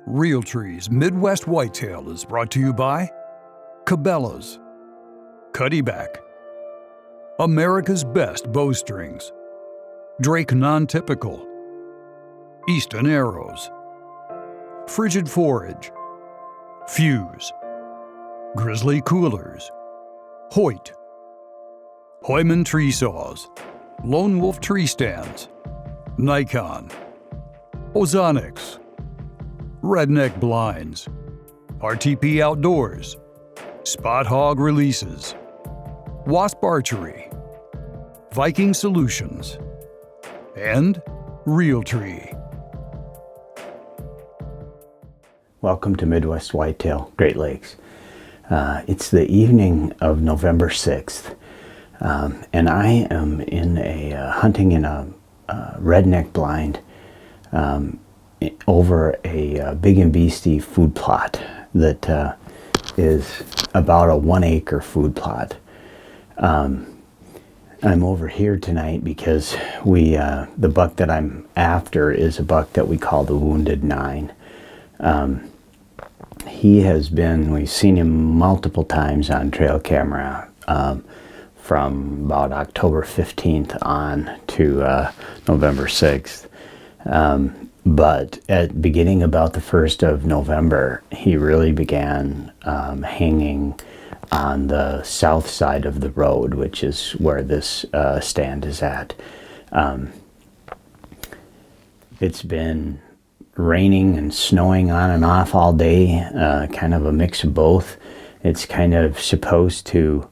Realtree's Midwest Whitetail is brought to you by Cabela's, Cuddyback, America's Best Bowstrings, Drake Non-Typical, Easton Arrows, Frigid Forage, Fuse, Grizzly Coolers, Hoyt, Hoyman Tree Saws, Lone Wolf Tree Stands, Nikon, Ozonics, Redneck Blinds, RTP Outdoors, Spot Hog Releases, Wasp Archery, Viking Solutions, and Realtree. Welcome to Midwest Whitetail, Great Lakes. It's the evening of November 6th, and I am in hunting in a redneck blind over a big and beastie food plot that is about a 1 acre food plot. I'm over here tonight because the buck that I'm after is a buck that we call the Wounded 9. We've seen him multiple times on trail camera from about October 15th on to November 6th. But at beginning about the 1st of November, he really began hanging on the south side of the road, which is where this stand is at. It's been raining and snowing on and off all day, kind of a mix of both. It's kind of supposed to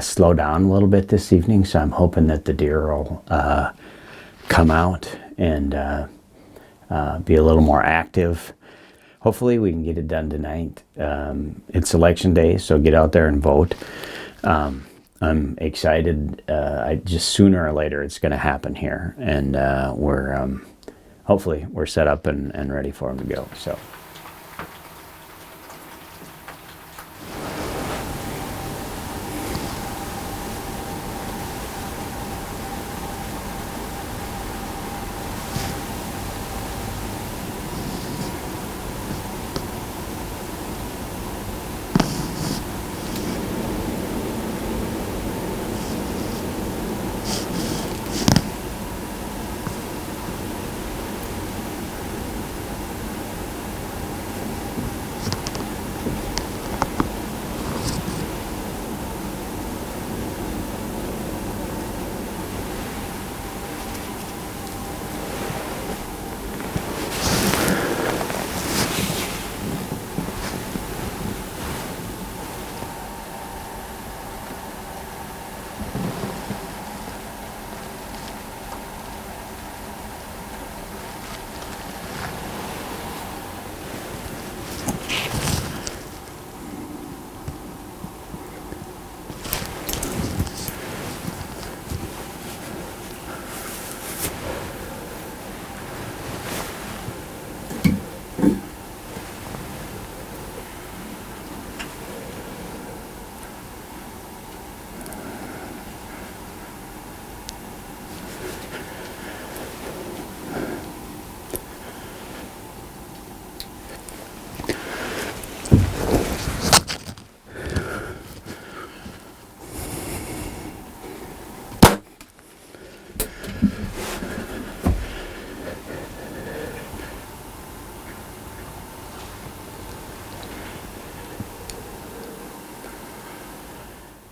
slow down a little bit this evening, so I'm hoping that the deer will come out and be a little more active. Hopefully we can get it done tonight. It's election day, so get out there and vote. I'm excited. Just sooner or later it's going to happen here, and hopefully we're set up and ready for him to go. So.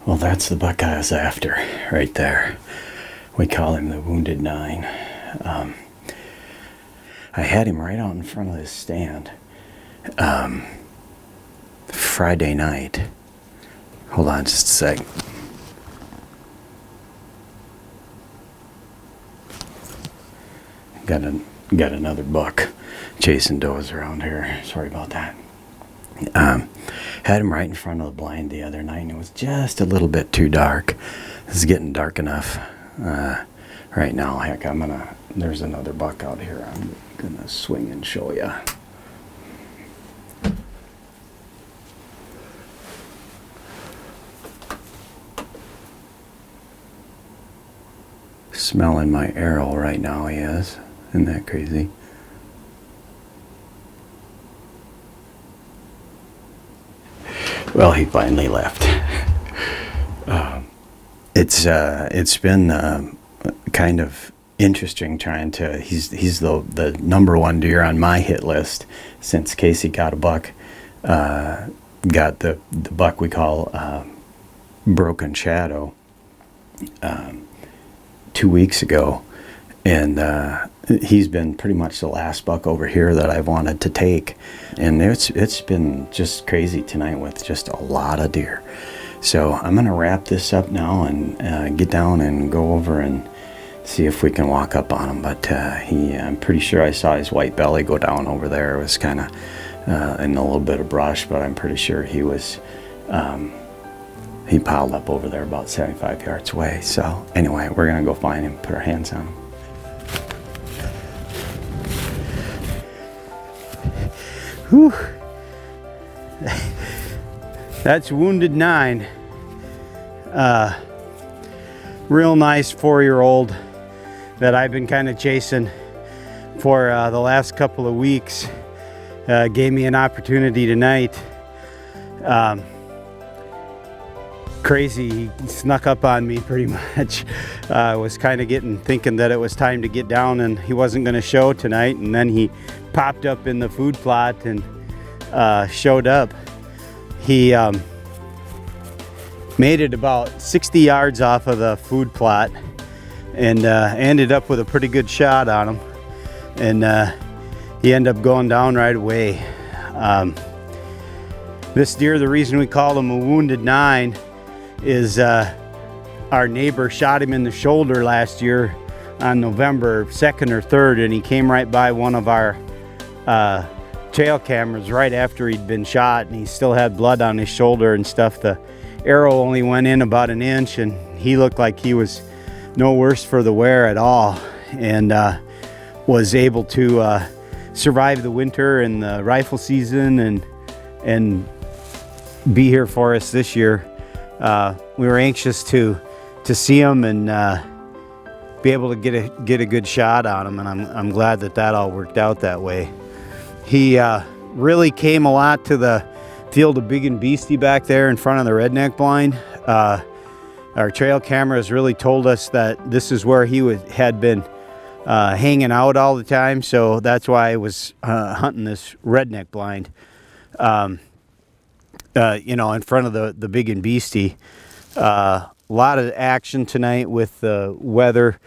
Well, that's the buck I was after, right there. We call him the Wounded 9. I had him right out in front of this stand Friday night. Hold on just a sec. Got another buck chasing does around here. Sorry about that. Had him right in front of the blind the other night, and it was just a little bit too dark. It's getting dark enough right now. Heck, there's another buck out here. I'm gonna swing and show you. Smelling my arrow right now, he is. Isn't that crazy? Well, he finally left. It's been kind of interesting trying to. He's the number one deer on my hit list since Casey got a buck. Got the buck we call Broken Shadow 2 weeks ago, and he's been pretty much the last buck over here that I've wanted to take, and it's been just crazy tonight with just a lot of deer. So I'm gonna wrap this up now and get down and go over and see if we can walk up on him. But I'm pretty sure I saw his white belly go down over there. It was kind of in a little bit of brush, but I'm pretty sure he was he piled up over there about 75 yards away. So anyway, we're gonna go find him, put our hands on him. Whew. That's Wounded 9. Real nice 4-year-old that I've been kind of chasing for the last couple of weeks. Gave me an opportunity tonight. Crazy, he snuck up on me pretty much. I was kind of thinking that it was time to get down and he wasn't going to show tonight, and then he popped up in the food plot and showed up. He made it about 60 yards off of the food plot and ended up with a pretty good shot on him, and he ended up going down right away. This deer, the reason we call him a Wounded 9 is our neighbor shot him in the shoulder last year on November 2nd or 3rd, and he came right by one of our trail cameras right after he'd been shot, and he still had blood on his shoulder and stuff. The arrow only went in about an inch, and he looked like he was no worse for the wear at all, and was able to survive the winter and the rifle season and be here for us this year. We were anxious to see him and be able to get a good shot on him, and I'm glad that all worked out that way. He really came a lot to the field of Big and Beastie back there in front of the redneck blind. Our trail cameras really told us that this is where he had been hanging out all the time, so that's why I was hunting this redneck blind. In front of the Big and Beastie. A lot of action tonight with the weather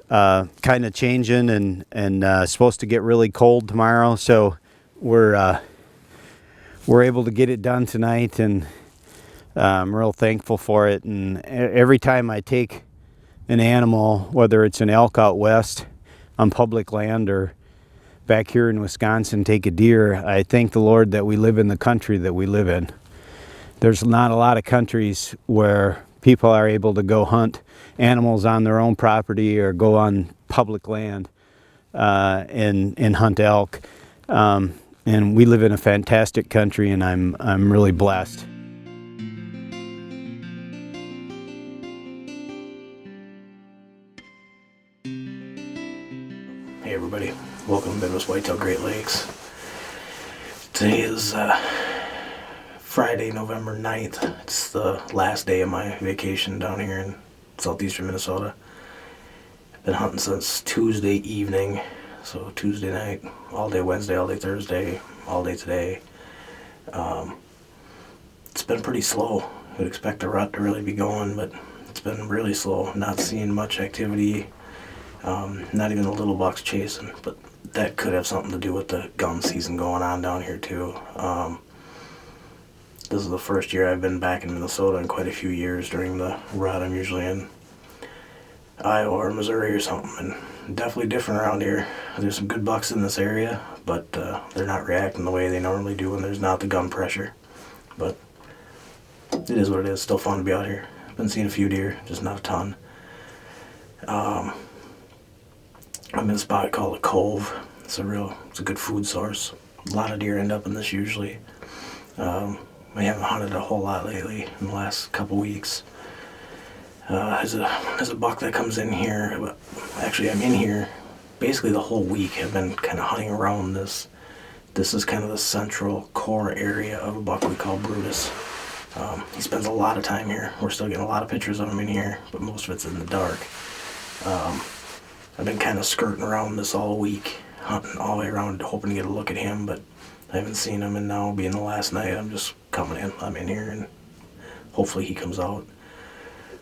kind of changing and supposed to get really cold tomorrow, so we're able to get it done tonight, and I'm real thankful for it. And every time I take an animal, whether it's an elk out west on public land or back here in Wisconsin, take a deer, I thank the Lord that we live in the country that we live in. There's not a lot of countries where people are able to go hunt animals on their own property or go on public land and hunt elk. And we live in a fantastic country, and I'm really blessed. Hey everybody, welcome to Midwest Whitetail Great Lakes. Today is Friday, November 9th. It's the last day of my vacation down here in southeastern Minnesota. I've been hunting since Tuesday evening, so Tuesday night, all day Wednesday, all day Thursday, all day today. It's been pretty slow. I would expect a rut to really be going, but it's been really slow. Not seeing much activity, not even the little bucks chasing, but that could have something to do with the gun season going on down here too. This is the first year I've been back in Minnesota in quite a few years. During the rut, I'm usually in Iowa or Missouri or something, and definitely different around here. There's some good bucks in this area, but they're not reacting the way they normally do when there's not the gun pressure. But it is what it is. Still fun to be out here. I've been seeing a few deer, just not a ton. I'm in a spot called a cove. It's a good food source. A lot of deer end up in this usually. I haven't hunted a whole lot lately in the last couple weeks. There's a buck that comes in here. Actually, I'm in here basically the whole week. I've been kind of hunting around this. This is kind of the central core area of a buck we call Brutus. He spends a lot of time here. We're still getting a lot of pictures of him in here, but most of it's in the dark. I've been kind of skirting around this all week, hunting all the way around, hoping to get a look at him, but I haven't seen him, and now being the last night, I'm just coming in. I'm in here, and hopefully he comes out.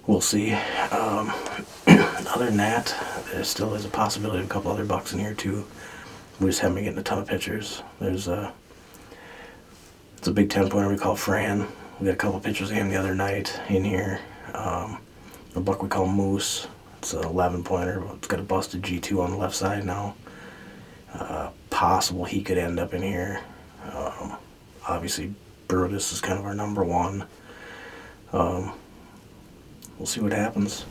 We'll see. Other than that, there still is a possibility of a couple other bucks in here too. We just haven't been getting a ton of pictures. It's a big 10-pointer we call Fran. We got a couple pictures of him the other night in here. A buck we call Moose. It's an 11-pointer. It's got a busted G2 on the left side now. Possible he could end up in here. Obviously, Brutus is kind of our number one. We'll see what happens.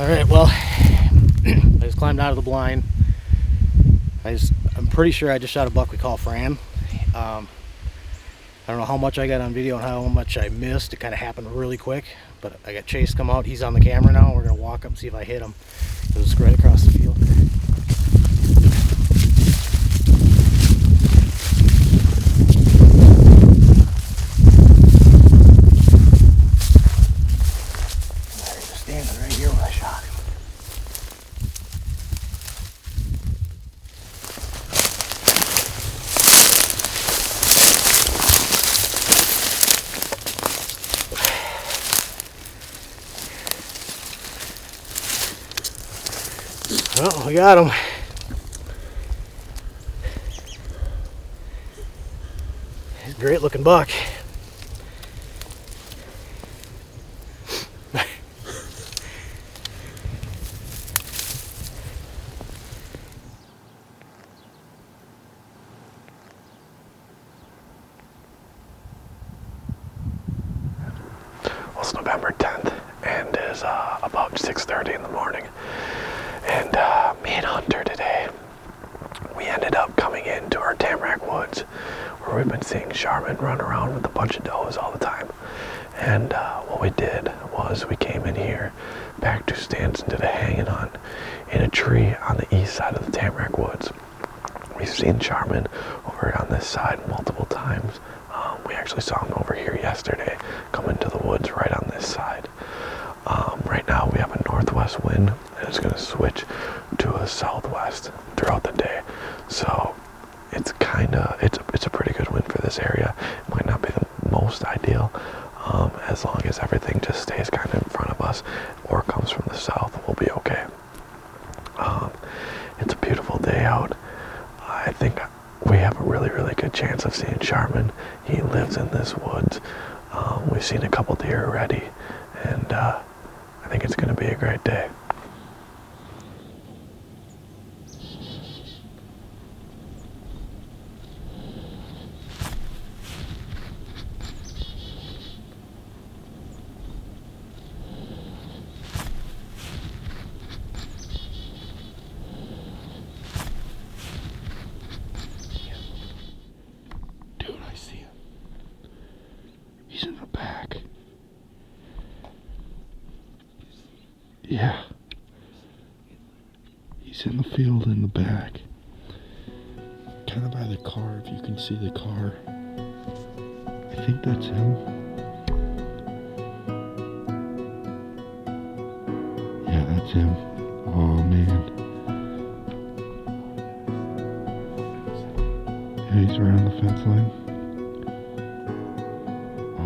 Alright, well, I just climbed out of the blind. I'm pretty sure I just shot a buck we call Fran. I don't know how much I got on video and how much I missed. It kind of happened really quick, but I got Chase come out. He's on the camera now. We're going to walk up and see if I hit him. It was right across the field. Standing right here when I shot him. Well, we got him. He's a great looking buck. It's November 10th and is about 6:30 in the morning, and me and Hunter today, we ended up coming into our Tamarack Woods where we've been seeing Charmin run around with a bunch of does all the time. And what we did was we came in here back 2 stands and did a hanging on in a tree on the east side of the Tamarack Woods. We've seen Charmin over on this side multiple times. We actually saw him over here yesterday, come into the woods right on this side. Right now we have a northwest wind, and it's going to switch to a southwest throughout the day. So it's a pretty good wind for this area. It might not be the most ideal, as long as everything just stays kind of in front of us or comes from the south, we'll be okay. It's a beautiful day out. I think we have a really, really good chance of seeing Charmin. He lives in this woods. We've seen a couple deer already, and I think it's going to be a great day. He's in the back. Yeah. He's in the field in the back. Kind of by the car, if you can see the car. I think that's him. Yeah, that's him. Oh man. Yeah, he's around the fence line.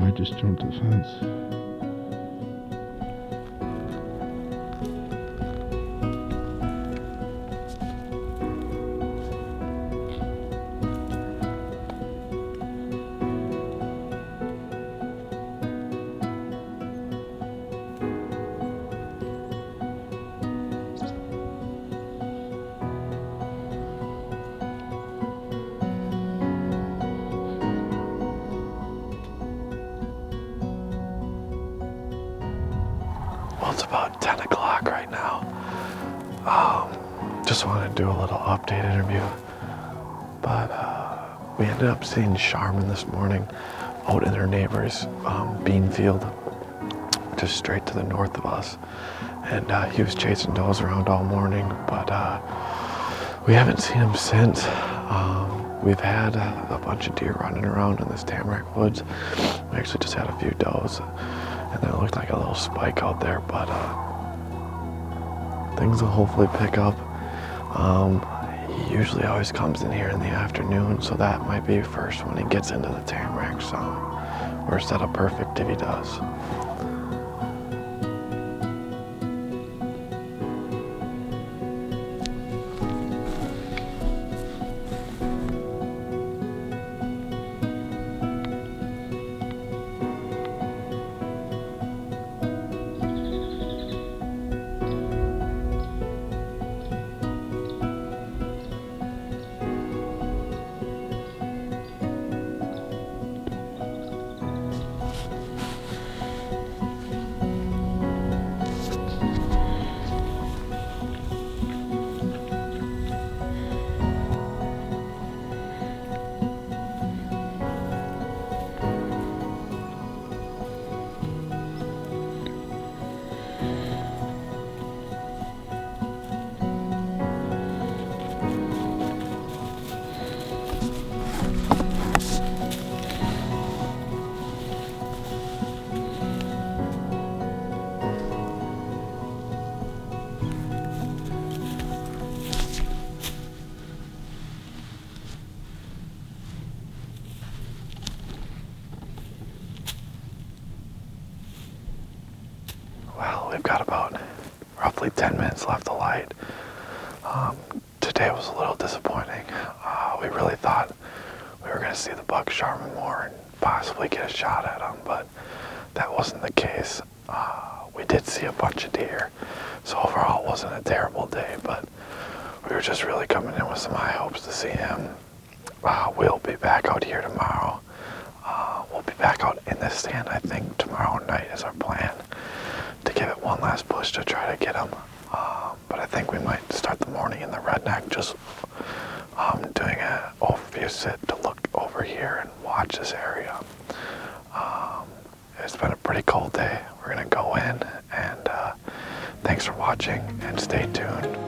I just jumped the fence. Well, it's about 10 o'clock right now. Just wanted to do a little update interview. But we ended up seeing Charmin this morning out in our neighbor's bean field, just straight to the north of us. And he was chasing does around all morning, but we haven't seen him since. We've had a bunch of deer running around in this tamarack woods. We actually just had a few does, and there looked like a little spike out there, but things will hopefully pick up. He usually always comes in here in the afternoon, so that might be first when he gets into the tamarack zone. We're set up perfect if he does. We've got about roughly 10 minutes left of light. Today was a little disappointing. We really thought we were going to see the buck Charmin more and possibly get a shot at him, but that wasn't the case. We did see a bunch of deer, so overall it wasn't a terrible day, but we were just really coming in with some high hopes to see him. We'll be back out here tomorrow. We'll be back out in this stand, I think, tomorrow night is our plan, to give it one last push to try to get him. But I think we might start the morning in the redneck, just doing an overview sit to look over here and watch this area. It's been a pretty cold day. We're gonna go in, and thanks for watching, and stay tuned.